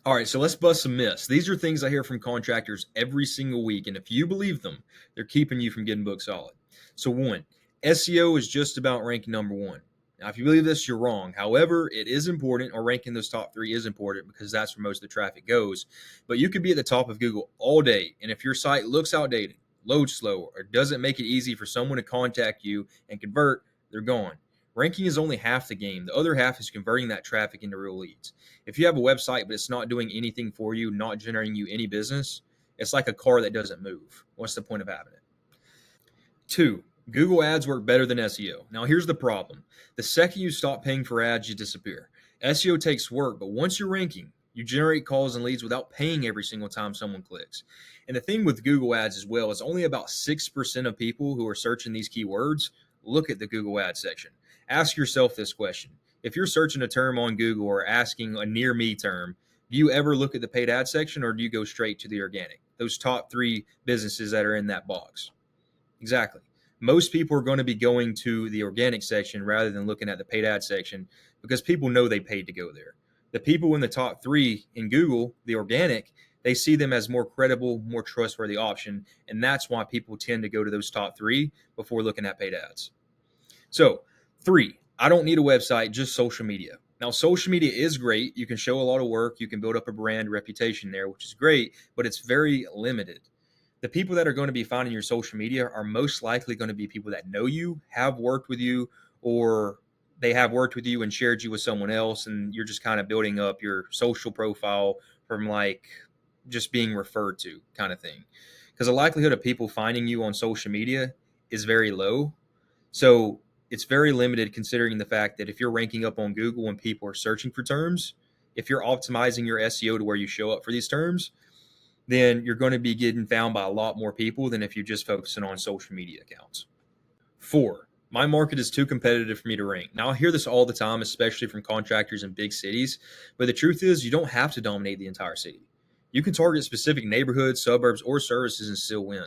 All right, so let's bust some myths. These are things I hear from contractors every single week, and if you believe them, they're keeping you from getting booked solid. So, one, SEO is just about ranking number one. Now, if you believe this, you're wrong. However, it is important, or ranking those top three is important because that's where most of the traffic goes. But you could be at the top of Google all day, and if your site looks outdated, loads slow, or doesn't make it easy for someone to contact you and convert, they're gone. Ranking is only half the game. The other half is converting that traffic into real leads. If you have a website but it's not doing anything for you, not generating you any business, it's like a car that doesn't move. What's the point of having it? Two, Google ads work better than SEO. Now, here's the problem. The second you stop paying for ads, you disappear. SEO takes work, but once you're ranking, you generate calls and leads without paying every single time someone clicks. And the thing with Google ads as well is only about 6% of people who are searching these keywords look at the Google ads section. Ask yourself this question. If you're searching a term on Google or asking a near me term, do you ever look at the paid ad section or do you go straight to the organic? Those top three businesses that are in that box. Exactly. Most people are going to be going to the organic section rather than looking at the paid ad section because people know they paid to go there. The people in the top three in Google, the organic, they see them as more credible, more trustworthy option. And that's why people tend to go to those top three before looking at paid ads. So, three, I don't need a website, just social media. Now, social media is great. You can show a lot of work. You can build up a brand reputation there, which is great, but it's very limited. The people that are going to be finding your social media are most likely going to be people that know you, have worked with you, or they have worked with you and shared you with someone else. And you're just kind of building up your social profile from like just being referred to kind of thing. Because the likelihood of people finding you on social media is very low. So it's very limited considering the fact that if you're ranking up on Google and people are searching for terms, if you're optimizing your SEO to where you show up for these terms, then you're going to be getting found by a lot more people than if you're just focusing on social media accounts. Four, my market is too competitive for me to rank. Now, I hear this all the time, especially from contractors in big cities, but the truth is you don't have to dominate the entire city. You can target specific neighborhoods, suburbs, or services and still win.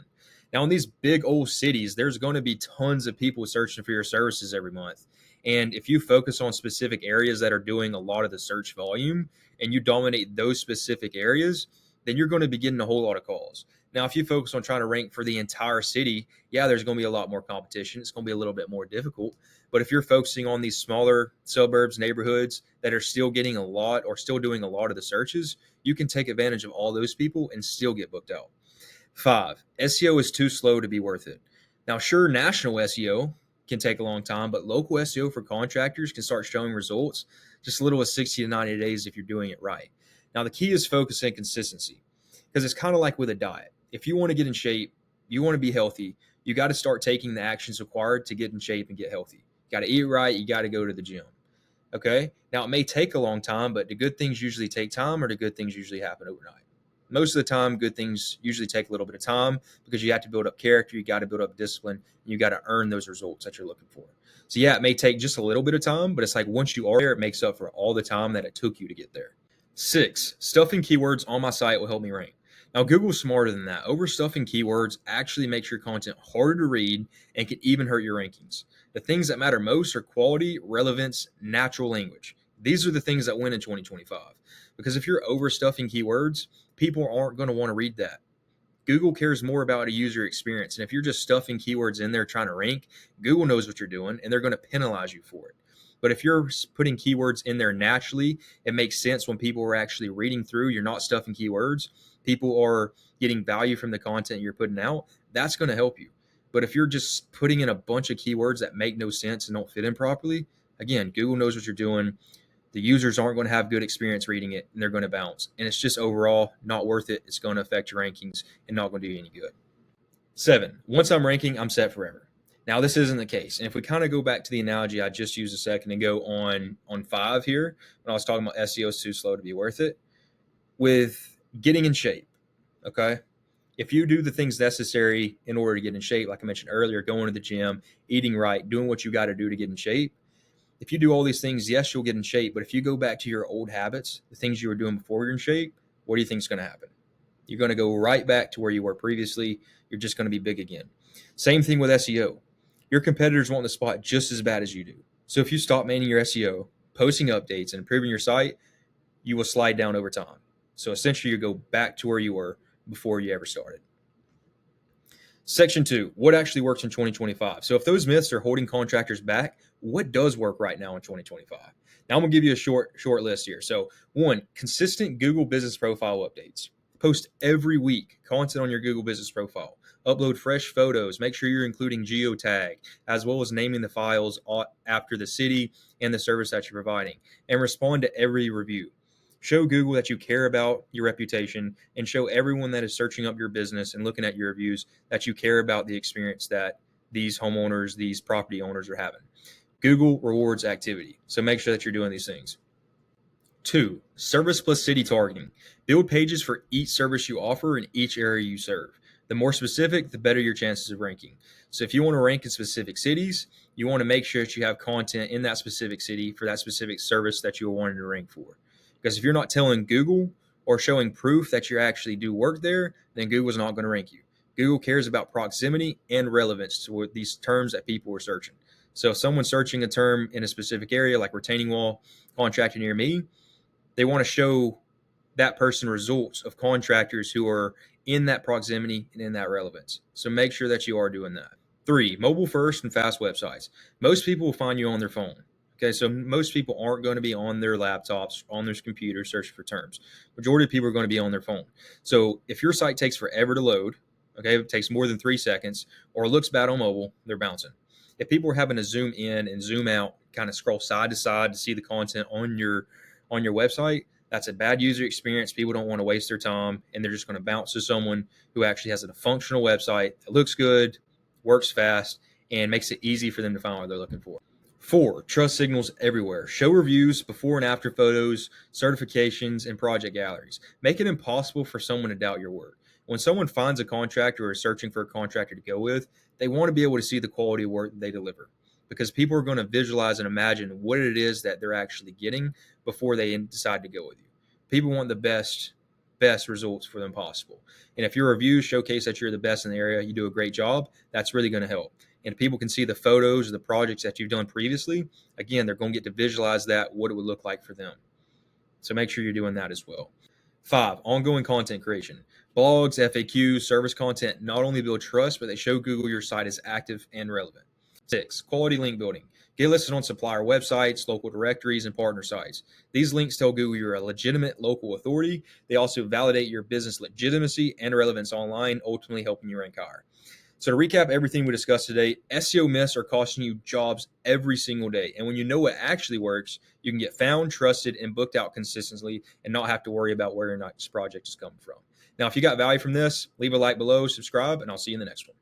Now, in these big old cities, there's going to be tons of people searching for your services every month. And if you focus on specific areas that are doing a lot of the search volume and you dominate those specific areas, then you're going to be getting a whole lot of calls. Now, if you focus on trying to rank for the entire city, yeah, there's going to be a lot more competition. It's going to be a little bit more difficult. But if you're focusing on these smaller suburbs, neighborhoods that are still getting a lot or still doing a lot of the searches, you can take advantage of all those people and still get booked out. Five, SEO is too slow to be worth it. Now, sure, national SEO can take a long time, but local SEO for contractors can start showing results just as little as 60 to 90 days if you're doing it right. Now, the key is focus and consistency because it's kind of like with a diet. If you want to get in shape, you want to be healthy, you got to start taking the actions required to get in shape and get healthy. You got to eat right. You got to go to the gym. Okay. Now, it may take a long time, but the good things usually take time or the good things usually happen overnight. Most of the time, good things usually take a little bit of time because you have to build up character. You got to build up discipline. And you got to earn those results that you're looking for. So, yeah, it may take just a little bit of time, but it's like once you are there, it makes up for all the time that it took you to get there. Six, stuffing keywords on my site will help me rank. Now, Google's smarter than that. Overstuffing keywords actually makes your content harder to read and can even hurt your rankings. The things that matter most are quality, relevance, natural language. These are the things that win in 2025. Because if you're overstuffing keywords, people aren't going to want to read that. Google cares more about a user experience. And if you're just stuffing keywords in there trying to rank, Google knows what you're doing and they're going to penalize you for it. But if you're putting keywords in there naturally, it makes sense when people are actually reading through. You're not stuffing keywords. People are getting value from the content you're putting out. That's going to help you. But if you're just putting in a bunch of keywords that make no sense and don't fit in properly, again, Google knows what you're doing. The users aren't going to have good experience reading it, and they're going to bounce. And it's just overall not worth it. It's going to affect your rankings and not going to do you any good. Seven, once I'm ranking, I'm set forever. Now, this isn't the case. And if we kind of go back to the analogy I just used a second ago on five here, when I was talking about SEO is too slow to be worth it, with getting in shape, okay? If you do the things necessary in order to get in shape, like I mentioned earlier, going to the gym, eating right, doing what you got to do to get in shape, if you do all these things, yes, you'll get in shape. But if you go back to your old habits, the things you were doing before you're in shape, what do you think is going to happen? You're going to go right back to where you were previously. You're just going to be big again. Same thing with SEO. Your competitors want the spot just as bad as you do. So if you stop managing your SEO, posting updates, and improving your site, you will slide down over time. So essentially, you go back to where you were before you ever started. Section 2, what actually works in 2025? So if those myths are holding contractors back, what does work right now in 2025? Now I'm going to give you a short list here. So 1, consistent Google Business Profile updates. Post every week content on your Google Business Profile. Upload fresh photos. Make sure you're including geotag as well as naming the files after the city and the service that you're providing. And respond to every review. Show Google that you care about your reputation, and show everyone that is searching up your business and looking at your reviews that you care about the experience that these homeowners, these property owners are having. Google rewards activity. So make sure that you're doing these things. 2, service plus city targeting. Build pages for each service you offer in each area you serve. The more specific, the better your chances of ranking. So if you want to rank in specific cities, you want to make sure that you have content in that specific city for that specific service that you're wanting to rank for. Because if you're not telling Google or showing proof that you actually do work there, then Google's not going to rank you. Google cares about proximity and relevance to these terms that people are searching. So if someone's searching a term in a specific area like retaining wall contractor near me, they want to show that person results of contractors who are in that proximity and in that relevance. So make sure that you are doing that. 3, mobile first and fast websites. Most people will find you on their phone. Okay, so most people aren't going to be on their laptops, on their computer searching for terms. Majority of people are going to be on their phone. So if your site takes forever to load, okay, it takes more than 3 seconds, or looks bad on mobile, they're bouncing. If people are having to zoom in and zoom out, kind of scroll side to side to see the content on your website, that's a bad user experience. People don't want to waste their time, and they're just going to bounce to someone who actually has a functional website that looks good, works fast, and makes it easy for them to find what they're looking for. 4, trust signals everywhere. Show reviews, before and after photos, certifications, and project galleries. Make it impossible for someone to doubt your work. When someone finds a contractor or is searching for a contractor to go with, they want to be able to see the quality of work that they deliver, because people are going to visualize and imagine what it is that they're actually getting before they decide to go with you. People want the best results for them possible. And if your reviews showcase that you're the best in the area, you do a great job, that's really going to help. And if people can see the photos or the projects that you've done previously, again, they're going to get to visualize that, what it would look like for them. So make sure you're doing that as well. 5, ongoing content creation. Blogs, FAQs, service content not only build trust, but they show Google your site is active and relevant. 6, quality link building. Get listed on supplier websites, local directories, and partner sites. These links tell Google you're a legitimate local authority. They also validate your business legitimacy and relevance online, ultimately helping you rank higher. So to recap everything we discussed today, SEO myths are costing you jobs every single day. And when you know what actually works, you can get found, trusted, and booked out consistently and not have to worry about where your next project is coming from. Now, if you got value from this, leave a like below, subscribe, and I'll see you in the next one.